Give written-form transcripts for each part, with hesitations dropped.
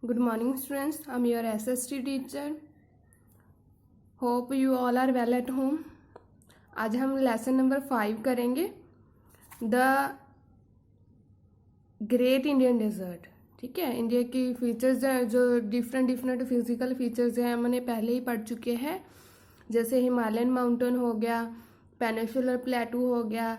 Good morning, students. I'm your SST teacher. Hope you all are well at home. आज हम lesson number 5 करेंगे the great Indian desert. ठीक है, India की features हैं जो डिफरेंट फिजिकल फीचर्स हैं हमने पहले ही पढ़ चुके हैं, जैसे हिमालयन माउंटेन हो गया, पेनिनसुलर प्लेटू हो गया,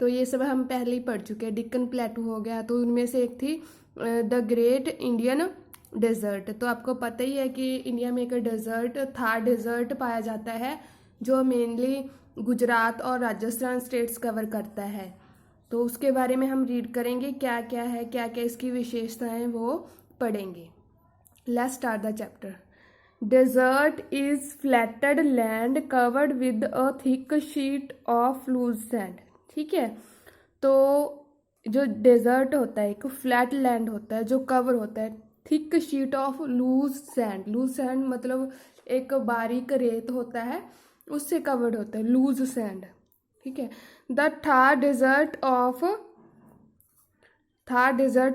तो ये सब हम पहले ही पढ़ चुके हैं। डिक्कन प्लेटू हो गया, तो उनमें से एक थी द ग्रेट इंडियन डेजर्ट। तो आपको पता ही है कि इंडिया में एक डेजर्ट थार डेजर्ट पाया जाता है जो मेनली गुजरात और राजस्थान स्टेट्स कवर करता है। तो उसके बारे में हम रीड करेंगे, क्या क्या है, क्या क्या इसकी विशेषताएं वो पढ़ेंगे। Let's start the chapter. Desert is flatted land covered with a thick sheet of loose sand. ठीक है, तो जो डेजर्ट होता है एक फ्लैट लैंड होता है जो कवर होता है thick sheet of loose sand. Loose sand मतलब एक बारीक रेत होता है, उससे कवर्ड होता है लूज सैंड। ठीक है, द थार डेजर्ट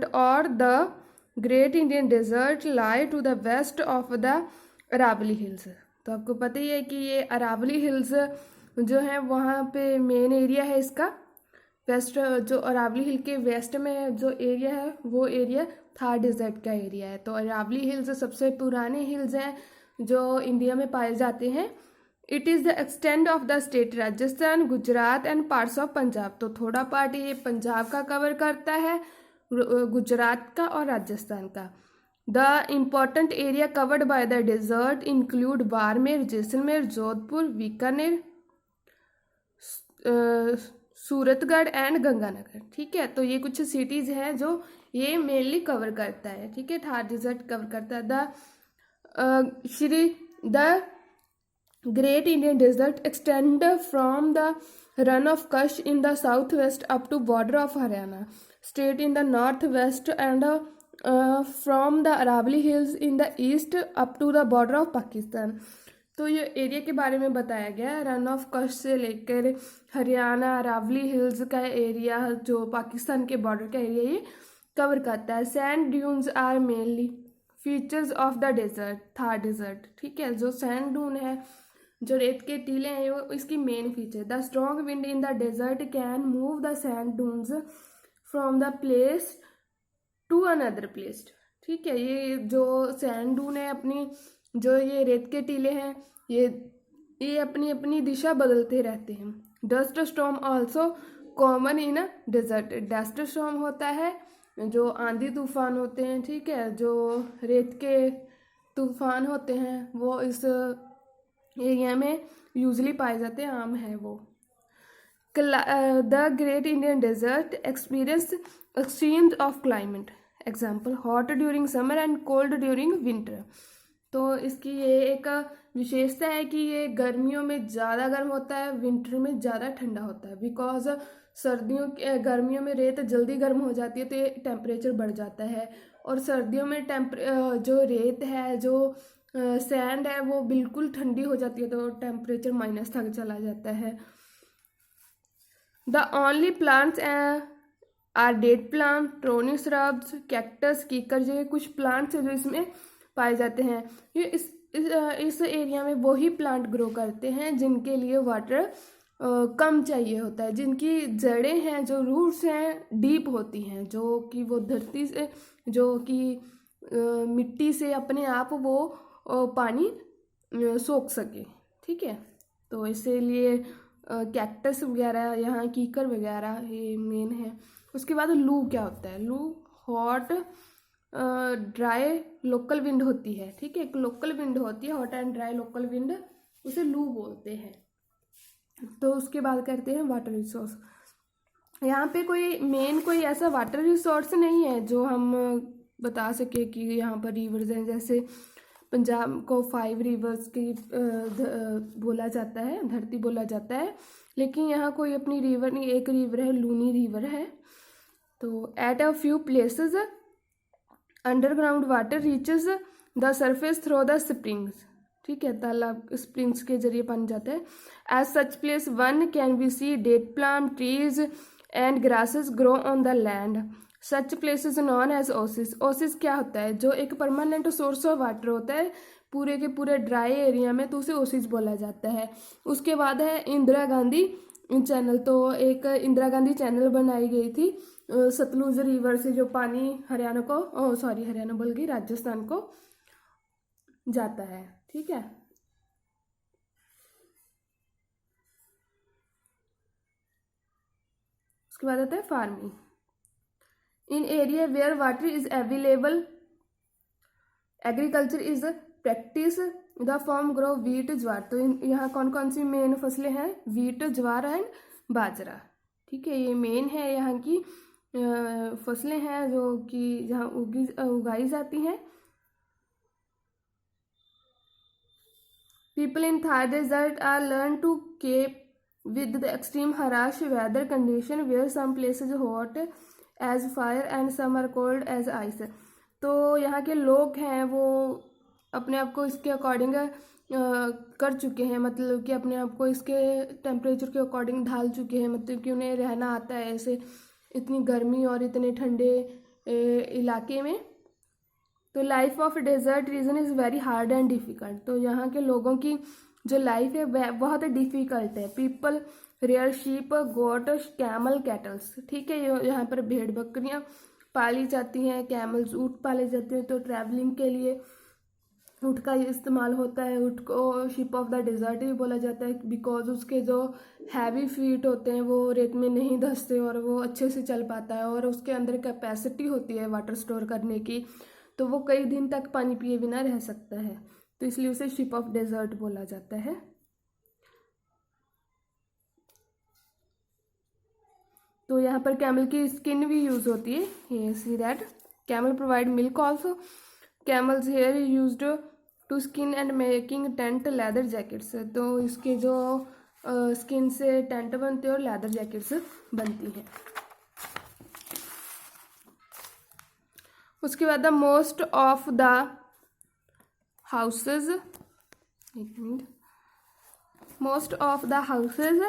और the great Indian desert lie to the west of the Aravalli hills. तो आपको पता ही है कि ये अरावली हिल्स जो है वहाँ पे मेन एरिया है इसका। वेस्ट जो अरावली हिल के वेस्ट में जो एरिया है वो एरिया थार डेजर्ट का एरिया है। तो अरावली हिल्स सबसे पुराने हिल्स हैं जो इंडिया में पाए जाते हैं। It is the extend of the state Rajasthan, Gujarat and parts of Punjab. तो थोड़ा पार्ट ये पंजाब का कवर करता है, गुजरात का और राजस्थान का। The important area covered by the desert include Barmer, Jaisalmer, Jodhpur, Bikaner, Suratgarh and Ganganagar. ठीक है, तो ये कुछ सिटीज हैं जो ये मेनली कवर करता है। ठीक है, थार डेजर्ट कवर करता है। The great Indian desert extend from the Rann of Kutch in the south west up to border of Haryana state in the north west and from the Aravalli hills in the east up to the border of Pakistan. तो ये area के बारे में बताया गया है, run of Kutch से लेकर हरियाणा अरावली हिल्स का एरिया जो पाकिस्तान के बॉर्डर का एरिया ये कवर करता है। Sand dunes are mainly features of the desert Thar desert. ठीक है, जो सैंड ड्यून है, जो रेत के टीले हैं, वो इसकी main feature. The strong wind in the desert can move the sand dunes from the place to another place. ठीक है, ये जो सैंड ड्यून है अपनी जो ये रेत के टीले हैं ये अपनी अपनी दिशा बदलते रहते हैं। Dust storm also common in desert. Dust storm होता है जो आंधी तूफान होते हैं। ठीक है, जो रेत के तूफान होते हैं वो इस एरिया में यूजली पाए जाते हैं, आम है वो। The great Indian desert experience extremes of climate, example hot during summer and cold during winter. तो इसकी ये एक विशेषता है कि ये गर्मियों में ज़्यादा गर्म होता है, विंटर में ज़्यादा ठंडा होता है। बिकॉज गर्मियों में रेत जल्दी गर्म हो जाती है तो ये टेम्परेचर बढ़ जाता है, और सर्दियों में जो रेत है, जो सैंड है, वो बिल्कुल ठंडी हो जाती है तो टेम्परेचर माइनस तक चला जाता है। The only plants are date plant, thorny shrubs, cactus, kikar, जो कुछ प्लांट्स है जो इसमें पाए जाते हैं। ये इस एरिया में वही प्लांट ग्रो करते हैं जिनके लिए वाटर कम चाहिए होता है, जिनकी जड़ें हैं, जो रूट्स हैं, डीप होती हैं, जो कि वो धरती से, जो कि मिट्टी से अपने आप वो पानी सोख सके। ठीक है, तो इसीलिए कैक्टस वगैरह, यहाँ कीकर वगैरह ये मेन है। उसके बाद लू क्या होता है? लू हॉट ड्राई लोकल विंड होती है। ठीक है, एक लोकल विंड होती है, hot and dry local wind, उसे लू बोलते हैं। तो उसके बाद करते हैं वाटर रिसोर्स। यहाँ पे कोई ऐसा वाटर रिसोर्स नहीं है जो हम बता सके कि यहाँ पर रिवर्स हैं। जैसे पंजाब को 5 रिवर्स की बोला जाता है, धरती बोला जाता है, लेकिन यहाँ कोई अपनी रिवर नहीं, एक रिवर है, लूनी रिवर है। तो at a few places underground water reaches the surface through the springs. ठीक है, तालाब स्प्रिंग्स के जरिए पानी जाता है। As such place one can be see date plant, trees and grasses grow on the land such place is known as oasis. Oasis क्या होता है? जो एक परमानेंट सोर्स ऑफ वाटर होता है पूरे के पूरे ड्राई एरिया में, तो उसे ओसिस बोला जाता है। उसके बाद है इंदिरा गांधी चैनल। तो एक इंदिरा गांधी चैनल बनाई गई थी सतलुज रिवर से, जो पानी हरियाणा को हरियाणा बोल गई, राजस्थान को जाता है। ठीक है, उसके बाद आता है farming. In area where water is available agriculture is practice the farm grow wheat jowar. तो यहाँ कौन कौन सी मेन फसलें हैं? Wheat, jowar and bajra. ठीक है, ये मेन है यहाँ की फसलें हैं जो कि जहाँ उगाई जाती हैं। People in Thar desert are learn to cope with the extreme harsh weather condition where some places hot as fire and some are cold as ice। तो यहाँ के लोग हैं वो अपने आप को इसके अकॉर्डिंग कर चुके हैं, मतलब कि अपने आप को इसके टेम्परेचर के अकॉर्डिंग ढाल चुके हैं, मतलब कि उन्हें रहना आता है ऐसे इतनी गर्मी और इतने ठंडे इलाके में। तो life of desert region is very hard and difficult. तो यहाँ के लोगों की जो लाइफ है वह बहुत डिफ़िकल्ट है। पीपल रेयर शीप, गोट, कैमल, कैटल्स। ठीक है, यहाँ पर भेड़ बकरियाँ पाली जाती हैं, कैमल्स ऊँट पाले जाते हैं। तो ट्रैवलिंग के लिए ऊँट का इस्तेमाल होता है। ऊँट को शिप ऑफ द डेजर्ट भी बोला जाता है बिकॉज उसके जो हैवी फीट होते हैं वो रेत में नहीं धंसते और वो अच्छे से चल पाता है, और उसके अंदर कैपेसिटी होती है वाटर स्टोर करने की, तो वो कई दिन तक पानी पिए बिना रह सकता है। तो इसलिए उसे शिप ऑफ डेजर्ट बोला जाता है। तो यहाँ पर कैमल की स्किन भी यूज होती है। ये see that camel provide milk also. Camels hair used to skin and making tent leather jackets. तो इसके जो स्किन से टेंट बनते हैं और लेदर जैकेट्स बनती हैं। उसके बाद the most of the houses, most of the houses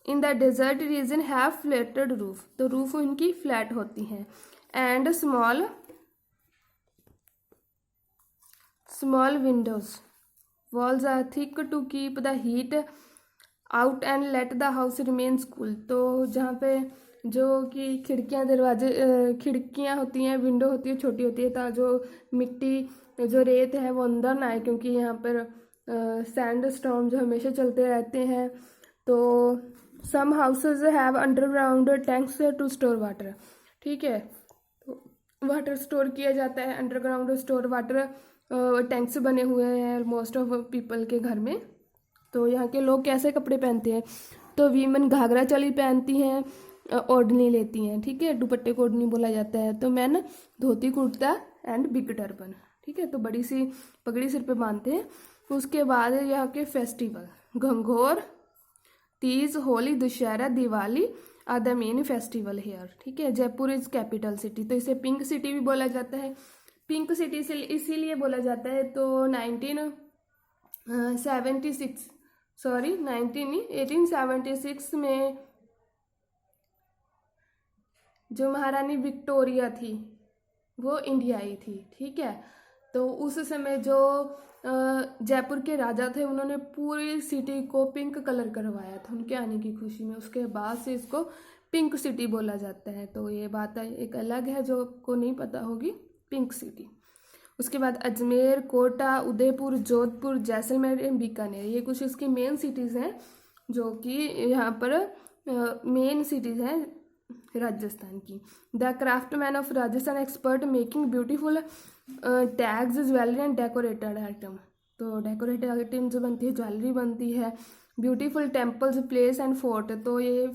in the desert region have flatted roof. तो रूफ उनकी फ्लैट होती हैं। And small windows, walls are thick to keep the heat out and let the house remains cool. तो जहाँ पे जो कि खिड़कियाँ दरवाजे खिड़कियाँ होती हैं, विंडो होती है, छोटी होती है, ताकि जो मिट्टी जो रेत है वो अंदर ना आए, क्योंकि यहाँ पर सैंड स्टॉर्म जो हमेशा चलते रहते हैं। तो some houses have underground tanks to store water. ठीक है, तो वाटर स्टोर किया जाता है, अंडरग्राउंड स्टोर वाटर टैंक्स बने हुए हैं मोस्ट ऑफ पीपल के घर में। तो यहाँ के लोग कैसे कपड़े पहनते हैं? तो वीमेन घाघरा चोली पहनती हैं, ओढ़नी लेती हैं। ठीक है, दुपट्टे को ओढ़नी बोला जाता है। तो man dhoti kurta and big turban. ठीक है, तो बड़ी सी पगड़ी सिर पे बांधते हैं। उसके बाद यहाँ के festival Gangaur, Teej, Holi, Dussehra, Diwali are the main festival here. ठीक है, जयपुर इज कैपिटल सिटी। तो इसे पिंक सिटी भी बोला जाता है। पिंक सिटी से इसीलिए बोला जाता है तो 1876 में जो महारानी विक्टोरिया थी वो इंडिया आई थी। ठीक है, तो उस समय जो जयपुर के राजा थे उन्होंने पूरी सिटी को पिंक कलर करवाया था उनके आने की खुशी में। उसके बाद से इसको पिंक सिटी बोला जाता है। तो ये बात एक अलग है जो को नहीं पता होगी, पिंक सिटी। उसके बाद अजमेर, कोटा, उदयपुर, जोधपुर, जैसलमेर एंड बीकानेर, ये कुछ इसकी मेन सिटीज़ हैं जो कि यहाँ पर मेन सिटीज़ हैं राजस्थान की। The craftsman of Rajasthan expert making beautiful tags, jewellery and decorated item. तो डेकोरेटेड आइटम जो बनती है, ज्वेलरी बनती है। Beautiful temples, place and fort. तो ये